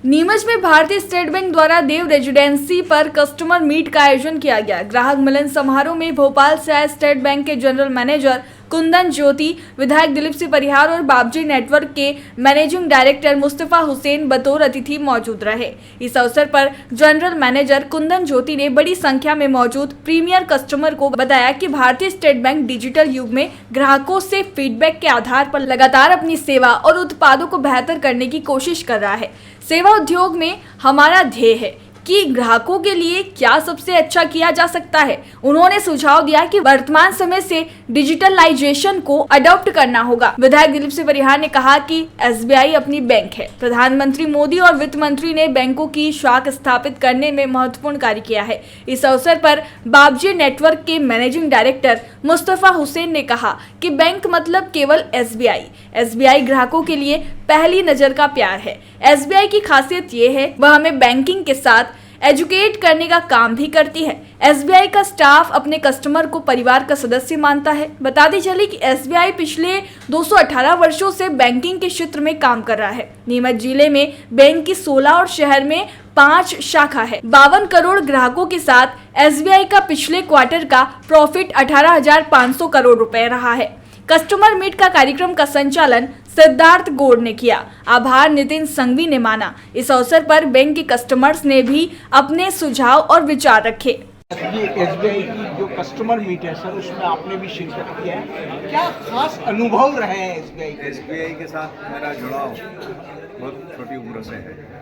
नीमच में भारतीय state bank द्वारा देव रेजिडेंसी पर कस्टमर मीट का आयोजन किया गया। ग्राहक मिलन समारोह में भोपाल से आए स्टेट बैंक के जनरल मैनेजर कुंदन ज्योति, विधायक दिलीप सिंह परिहार और बाबजी नेटवर्क के मैनेजिंग डायरेक्टर मुस्तफा हुसैन बतौर अतिथि मौजूद रहे। इस अवसर पर जनरल मैनेजर कुंदन ज्योति ने बड़ी संख्या में मौजूद प्रीमियर कस्टमर को बताया कि भारतीय स्टेट बैंक डिजिटल युग में ग्राहकों से फीडबैक के आधार पर लगातार अपनी सेवा और उत्पादों को बेहतर करने की कोशिश कर रहा है। सेवा उद्योग में हमारा ध्येय है कि ग्राहकों के लिए क्या सबसे अच्छा किया जा सकता है। उन्होंने सुझाव दिया कि वर्तमान समय से डिजिटलाइजेशन को अडॉप्ट करना होगा। विधायक दिलीप सिंह परिहार ने कहा कि एसबीआई अपनी बैंक है। प्रधानमंत्री मोदी और वित्त मंत्री ने बैंकों की शाख स्थापित करने में महत्वपूर्ण कार्य किया है। इस अवसर पर बाबजी नेटवर्क के मैनेजिंग डायरेक्टर मुस्तफा हुसैन ने कहा कि बैंक मतलब केवल एसबीआई ग्राहकों के लिए पहली नजर का प्यार है। एसबीआई की खासियत ये है वह हमें बैंकिंग के साथ एजुकेट करने का काम भी करती है। एसबीआई का स्टाफ अपने कस्टमर को परिवार का सदस्य मानता है। बताते चले कि एसबीआई पिछले 218 वर्षों से बैंकिंग के क्षेत्र में काम कर रहा है। नीमच जिले में बैंक की 16 और शहर में 5 शाखा है। 52 करोड़ ग्राहकों के साथ एसबीआई का पिछले क्वार्टर का प्रॉफिट 18,500 करोड़ रुपए रहा है। कस्टमर मीट का कार्यक्रम का संचालन सिद्धार्थ गौड़ ने किया। आभार नितिन संघवी ने माना। इस अवसर पर बैंक के कस्टमर्स ने भी अपने सुझाव और विचार रखे। ये एसबीआई की जो कस्टमर मीट है सर, उसमें आपने भी शिरकत किया है। क्या खास अनुभव रहे हैं एसबीआई के साथ मेरा जुड़ाव बहुत छोटी उम्र से है,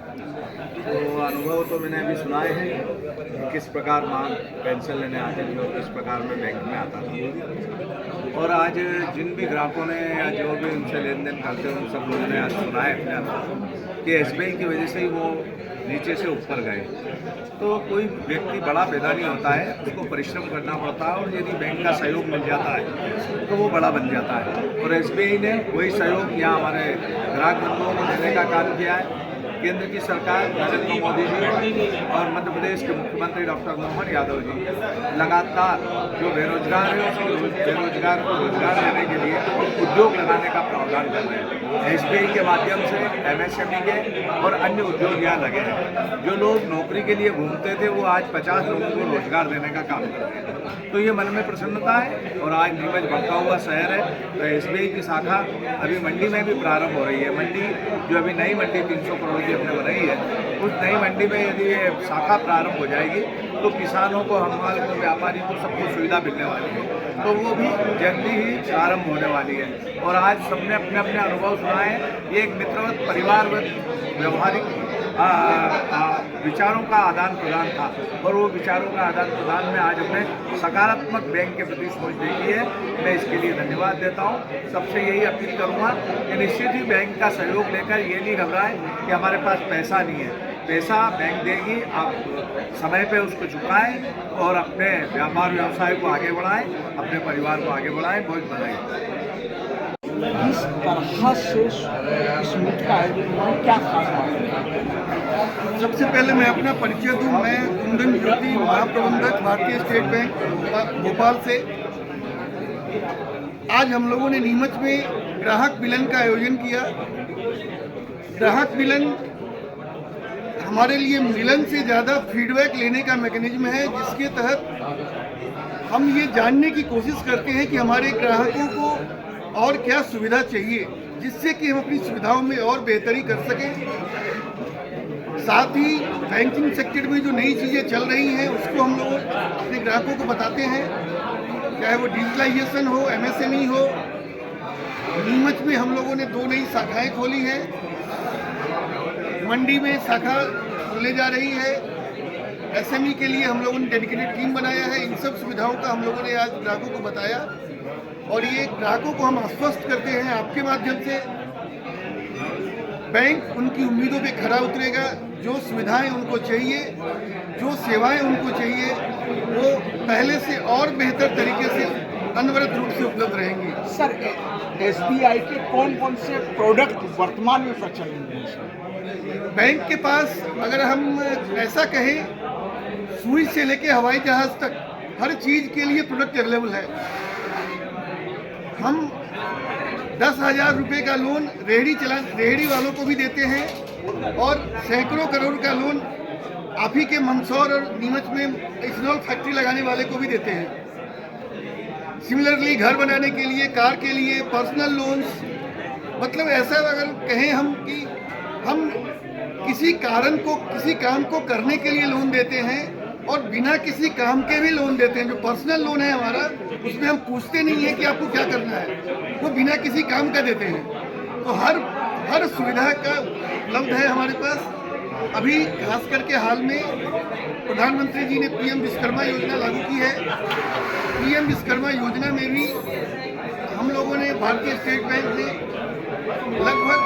तो अनुभव तो मैंने अभी सुनाए हैं कि किस प्रकार माँ पेंशन लेने आती थी और किस प्रकार मैं बैंक में आता था। और आज जिन भी ग्राहकों ने या जो भी उनसे लेन देन करते हैं उन सब लोगों ने आज सुना है अपने अनुभव कि एसबीआई की वजह से ही वो नीचे से ऊपर गए। तो कोई व्यक्ति बड़ा पैदा नहीं होता है, उसको परिश्रम करना पड़ता है और यदि बैंक का सहयोग मिल जाता है तो वो बड़ा बन जाता है। और एसबीआई ने वही सहयोग यहाँ हमारे ग्राहक बंधुओं को देने का काम किया है। केंद्र की सरकार नरेंद्र मोदी जी और मध्य प्रदेश के मुख्यमंत्री डॉक्टर मोहन यादव जी लगातार जो बेरोजगार है उसको बेरोजगार को रोजगार देने के लिए उद्योग लगाने का प्रावधान कर रहे हैं। एसबीआई के माध्यम से एमएसएमई के और अन्य उद्योग यहाँ लगे हैं। जो लोग नौकरी के लिए घूमते थे वो आज 50 लोगों को रोजगार देने का काम कर रहे हैं। तो ये मन में प्रसन्नता है। और आज नीमच बढ़ता हुआ शहर है, तो एसबीआई की शाखा अभी मंडी में भी प्रारंभ हो रही है। मंडी जो अभी नई मंडी 300 करोड़ की हमने बनाई है, उस नई मंडी में यदि ये शाखा प्रारंभ हो जाएगी तो किसानों को, हमाल को, व्यापारी को सबको सुविधा मिलने वाली है। तो वो भी जल्दी ही प्रारंभ होने वाली है। और आज सबने अपने अपने अनुभव सुनाए। ये एक मित्रवत, परिवारवत, व्यवहारिक विचारों का आदान प्रदान था और वो विचारों का आदान प्रदान में आज हमने सकारात्मक बैंक के प्रति सोच देखी है। मैं इसके लिए धन्यवाद देता हूँ। सबसे यही अपील करूँगा कि निश्चित ही बैंक का सहयोग लेकर ये नहीं घबराएं कि हमारे पास पैसा नहीं है। पैसा बैंक देगी, आप समय पे उसको चुकाएं और अपने व्यापार व्यवसाय को आगे बढ़ाएं, अपने परिवार को आगे बढ़ाएं। बहुत बधाई। इस तरह से इस मीट का आयोजन हुआ, क्या खास बात है? सबसे पहले मैं अपना परिचय दूं। मैं कुंदन ज्योति, महाप्रबंधक भारतीय स्टेट बैंक भोपाल से। आज हम लोगों ने नीमच में ग्राहक मिलन का आयोजन किया। ग्राहक मिलन हमारे लिए मिलन से ज़्यादा फीडबैक लेने का मैकेनिज्म है, जिसके तहत हम ये जानने की कोशिश करते हैं कि हमारे ग्राहकों को और क्या सुविधा चाहिए, जिससे कि हम अपनी सुविधाओं में और बेहतरी कर सकें। साथ ही बैंकिंग सेक्टर में जो नई चीज़ें चल रही हैं उसको हम लोग अपने ग्राहकों को बताते हैं, चाहे वो डिजिटलाइजेशन हो, एमएसएमई हो। नीमच में हम लोगों ने 2 नई शाखाएं खोली हैं। मंडी में शाखा खुलने जा रही है। एसएमई के लिए हम लोगों ने डेडिकेटेड टीम बनाया है। इन सब सुविधाओं का हम लोगों ने आज ग्राहकों को बताया और ये ग्राहकों को हम आश्वस्त करते हैं आपके माध्यम से, बैंक उनकी उम्मीदों पे खरा उतरेगा। जो सुविधाएं उनको चाहिए, जो सेवाएं उनको चाहिए, वो पहले से और बेहतर तरीके से अनवरत रूप से उपलब्ध रहेंगी। सर, एसबीआई के कौन कौन से प्रोडक्ट वर्तमान में प्रचलित हैं सर? बैंक के पास अगर हम ऐसा कहें, सुई से लेके हवाई जहाज तक हर चीज़ के लिए प्रोडक्ट अवेलेबल है। हम 10,000 रुपये का लोन रेहड़ी वालों को भी देते हैं और सैकड़ों करोड़ का लोन आप ही के मंदसौर और नीमच में इथेनॉल फैक्ट्री लगाने वाले को भी देते हैं। सिमिलरली घर बनाने के लिए, कार के लिए, पर्सनल लोन्स, मतलब ऐसा अगर कहें हम कि हम किसी कारण को, किसी काम को करने के लिए लोन देते हैं और बिना किसी काम के भी लोन देते हैं। जो पर्सनल लोन है हमारा, उसमें हम पूछते नहीं है कि आपको क्या करना है, वो बिना किसी काम का देते हैं। तो हर सुविधा का उपलब्ध है हमारे पास। अभी खास करके हाल में प्रधानमंत्री जी ने पीएम विश्वकर्मा योजना लागू की है। पीएम विश्वकर्मा योजना में भी हम लोगों ने, भारतीय स्टेट बैंक ने लगभग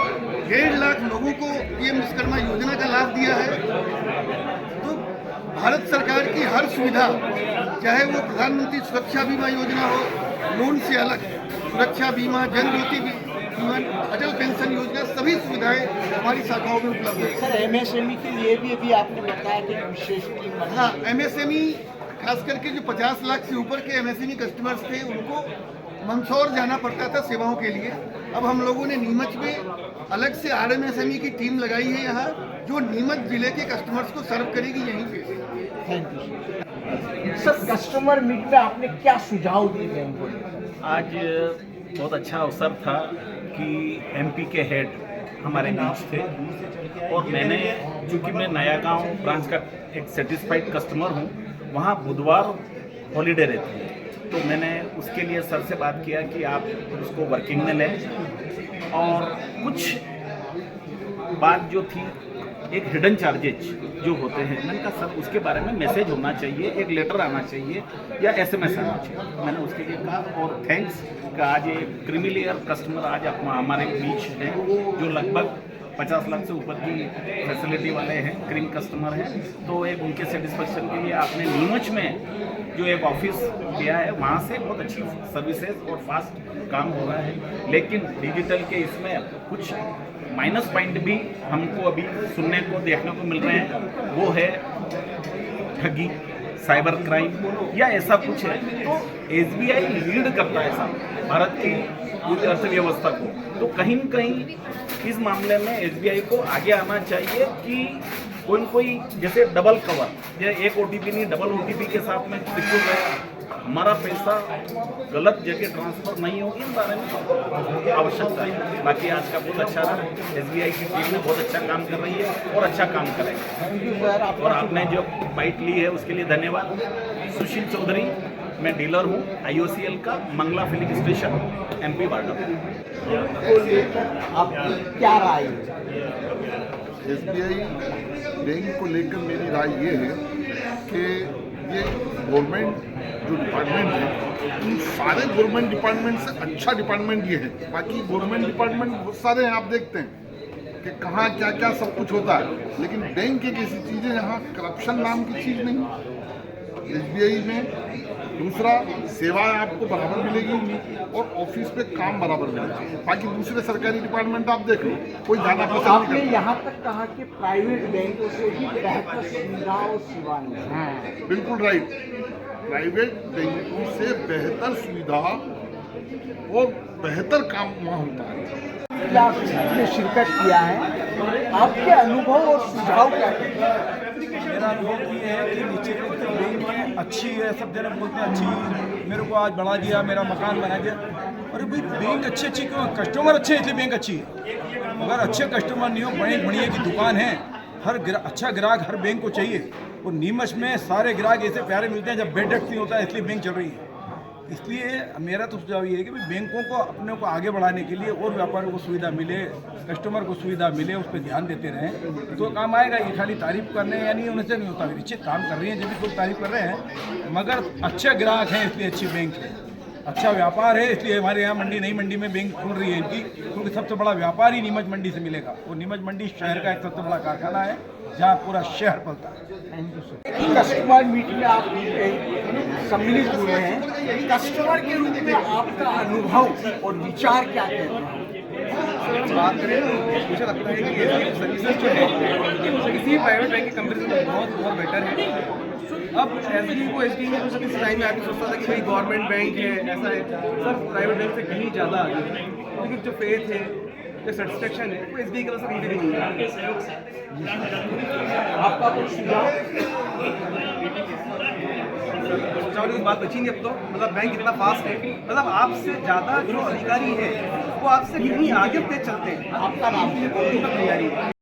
1.5 लाख लोगों को पीएम विश्वकर्मा योजना का लाभ दिया है। तो भारत सरकार की हर सुविधा, चाहे वो प्रधानमंत्री सुरक्षा बीमा योजना हो, लोन से अलग सुरक्षा बीमा, जन ज्योति बीमा, अटल पेंशन योजना, सभी सुविधाएं हमारी शाखाओं में उपलब्ध है। सर एमएसएमई के लिए भी अभी आपने बताया कि विशेष टीम बनी। हाँ, एमएसएमई खास करके जो 50 लाख से ऊपर के एमएसएमई कस्टमर्स थे, उनको मंदसौर जाना पड़ता था सेवाओं के लिए। अब हम लोगों ने नीमच में अलग से आरएमएसएमई की टीम लगाई है यहाँ, जो नीमच जिले के कस्टमर्स को सर्व करेगी यहीं पे। Thank you sir. Customer meet में आपने क्या सुझाव दिए बैंक को? आज बहुत अच्छा अवसर था कि एमपी के हेड हमारे बीच थे और मैंने, चूँकि मैं नया गांव ब्रांच का एक सेटिस्फाइड कस्टमर हूं, वहां बुधवार हॉलीडे रहती है, तो मैंने उसके लिए सर से बात किया कि आप उसको वर्किंग में लें। और कुछ बात जो थी, एक हिडन चार्जेज जो होते हैं, मैंने कहा सर उसके बारे में मैसेज होना चाहिए, एक लेटर आना चाहिए या एसएमएस आना चाहिए। मैंने उसके लिए कहा और थैंक्स कि आज ये क्रीमी लेयर कस्टमर आज हमारे बीच हैं, जो लगभग 50 लाख से ऊपर की फैसिलिटी वाले हैं, क्रीम कस्टमर हैं। तो एक उनके सेटिस्फेक्शन के लिए आपने नीमच में जो एक ऑफिस दिया है, वहाँ से बहुत अच्छी सर्विसेज और फास्ट काम हो रहा है। लेकिन डिजिटल के इसमें कुछ माइनस पॉइंट भी हमको अभी सुनने को, देखने को मिल रहे हैं। वो है ठगी, साइबर क्राइम या ऐसा कुछ है। तो एसबीआई लीड करता है साहब भारत की अर्थव्यवस्था को, तो कहीं न कहीं इस मामले में एसबीआई को आगे आना चाहिए कि कोई जैसे डबल कवर, जैसे एक ओटीपी नहीं, डबल ओटीपी के साथ में सिक्योर है, हमारा पैसा गलत जगह ट्रांसफर नहीं होगी, इस बारे में आवश्यकता है। बाकी आज का बहुत अच्छा रहा, एसबीआई की टीम ने बहुत अच्छा काम कर रही है और अच्छा काम करेगी। और आपने जो बाइट ली है उसके लिए धन्यवाद। सुशील चौधरी, मैं डीलर हूँ आईओसीएल का, मंगला फिलिंग स्टेशन, एमपी वार्डा। आप क्या राय? एसबीआई बैंक को लेकर मेरी राय ये है कि ये गवर्नमेंट जो डिपार्टमेंट है, उन सारे गवर्नमेंट डिपार्टमेंट से अच्छा डिपार्टमेंट ये है। बाकी गवर्नमेंट डिपार्टमेंट बहुत सारे हैं, आप देखते हैं कि कहाँ क्या क्या सब कुछ होता है, लेकिन बैंक एक ऐसी चीज़ है जहाँ करप्शन नाम की चीज़ नहीं। एसबीआई में दूसरा, सेवाएं आपको बराबर मिलेगी और ऑफिस पे काम बराबर मिलेगा। बाकी दूसरे सरकारी डिपार्टमेंट आप देख लो, कोई जाना पसंद नहीं आपने करता। यहाँ तक कहा कि प्राइवेट बैंकों से भी बेहतर सुविधा और सेवाएं। बिल्कुल राइट, प्राइवेट बैंकों से बेहतर सुविधा और बेहतर काम वहाँ होता है। आपने शिरकत किया है, आपके अनुभव और सुझाव क्या है? मेरा अनुभव ये है कि नीचे बैंक है, अच्छी है, सब जने बोलते हैं अच्छी है, मेरे को आज बढ़ा दिया, मेरा मकान बना दिया। अरे भाई बैंक अच्छी क्यों? कस्टमर अच्छे इसलिए बैंक अच्छी है। अगर अच्छे कस्टमर नहीं हो, बड़ी बढ़िया की दुकान है, अच्छा ग्राहक हर बैंक को चाहिए। और नीमच में सारे ग्राहक ऐसे प्यारे मिलते हैं, जब बेड डेस्क नहीं होता है, इसलिए बैंक चल रही है। इसलिए मेरा तो सुझाव ये है कि भाई बैंकों को अपने को आगे बढ़ाने के लिए और व्यापारियों को सुविधा मिले, कस्टमर को सुविधा मिले, उस पर ध्यान देते रहें तो काम आएगा। ये खाली तारीफ करने या नहीं होने से नहीं होता। निश्चित काम कर रही हैं, जब भी लोग तारीफ कर रहे हैं, मगर अच्छे ग्राहक हैं इसलिए अच्छी बैंक है, अच्छा व्यापार है इसलिए हमारे यहाँ मंडी, नई मंडी में बैंक खुल रही है इनकी, क्योंकि सबसे बड़ा व्यापार ही नीमच मंडी से मिलेगा। और नीमच मंडी शहर का एक सबसे बड़ा कारखाना है जहाँ पूरा शहर पलता है। कस्टमर मीट में आप सम्मिलित हुए हैं, कस्टमर के रूप में आपका अनुभव और विचार क्या कहते हैं? बात करें तो मुझे लगता है कि ये सर्विसेज जो है किसी प्राइवेट बैंक के कंपेरिजन में बहुत बेटर है। अब एसबीआई को किसी टाइम में आके सोचता था कि भाई गवर्नमेंट बैंक है, ऐसा है। सर प्राइवेट बैंक से कहीं ज़्यादा आगे है, लेकिन जो फेथ है जो सेटिस्फेक्शन है वो SBI की तरफ से कहीं भी नहीं है। आपका कुछ सुझाव? सुझाव की बात बची नहीं अब तो, मतलब बैंक इतना फास्ट है, मतलब आपसे ज़्यादा जो अधिकारी है वो आपसे कितनी आगे तेज चलते हैं। आपका नाम? दीपक भंडारी।